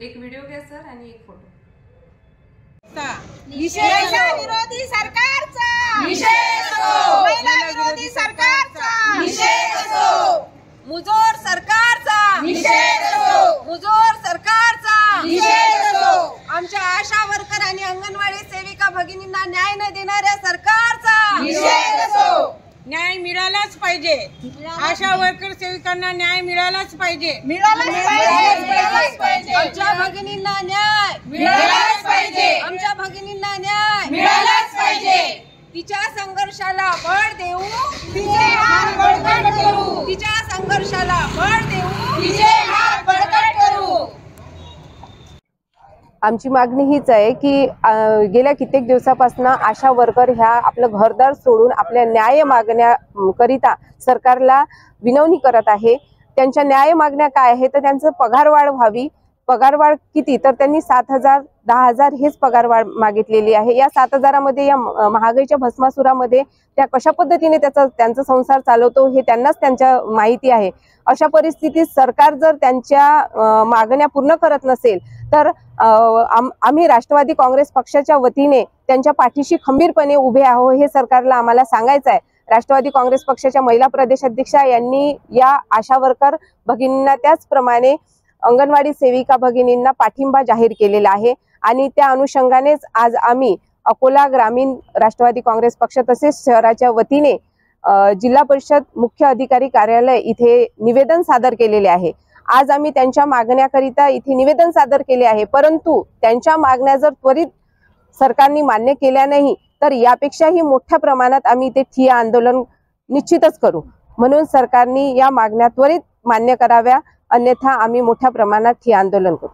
एक व्हिडिओ घ्या सर आणि एक फोटो। निषेध विरोधी सरकारचा निषेध असो, महिला विरोधी सरकारचा निषेध असो, मुजोर सरकारचा निषेध असो, मुजोर सरकारचा निषेध असो, आमच्या आशा वर्कर आणि अंगणवाडी सेविका भगिनींना न्याय न देणाऱ्या सरकारचा निषेध असो। न्याय मिळालाच पाहिजे, आशा वर्कर सेविकांना न्याय मिळालाच पाहिजे, मिळालाच पाहिजे, आमच्या भगिनींना न्याय मिळालाच पाहिजे, आमच्या भगिनींना न्याय मिळालाच पाहिजे। तिच्या संघर्षाला बळ देऊ, तिचे हात बळकट करू, तिच्या संघर्षाला बळ देऊ, तिचे हात बळकट करू। आमची मागणी हीच आहे की गेल्या कित्येक दिवसापासून आशा वर्कर ह्या आपलं घरदार सोडून आपल्या न्याय मागण्याकरिता सरकारला विनवणी करत आहे। त्यांच्या न्याय मागण्या काय आहे तर त्यांचं पगारवाढ व्हावी। पगारवाढ किती तर त्यांनी 7,000 10,000 हेच पगारवाढ मागितलेली आहे। या 7,000 मध्ये या महागाईच्या भस्मासुरामध्ये त्या कशा पद्धतीने त्यांचा संसार चालवतो हे त्यांनाच त्यांच्या माहिती आहे। अशा परिस्थितीत सरकार जर त्यांच्या मागण्या पूर्ण करत नसेल तर आम्ही राष्ट्रवादी काँग्रेस पक्षाच्या वतीने त्यांच्या पाठीशी खंबीरपणे उभे आहोत हे सरकारला आम्हाला सांगायचं आहे। राष्ट्रवादी काँग्रेस पक्षाच्या महिला प्रदेशाध्यक्षा यांनी या आशा वर्कर भगिनींना त्याचप्रमाणे अंगणवाडी सेविका भगिनींना पाठिंबा जाहीर केलेला आहे आणि त्या अनुषंगानेच आज आम्ही अकोला ग्रामीण राष्ट्रवादी काँग्रेस पक्ष तसेच शहराच्या वतीने जिल्हा परिषद मुख्य अधिकारी कार्यालय इथे निवेदन सादर केलेले आहे। आज आम्ही त्यांच्या मागण्याकरिता इथे निवेदन सादर केले आहे, परंतु त्यांच्या मागण्या जर त्वरित सरकारने मान्य केल्या नाही तर यापेक्षाही मोठ्या प्रमाणात आम्ही इथे ठिय्या आंदोलन निश्चितच करू। म्हणून सरकारने या मागण्या त्वरित मान्य कराव्या, अन्यथा आम्ही मोठ्या प्रमाणात ठिय्या आंदोलन करू।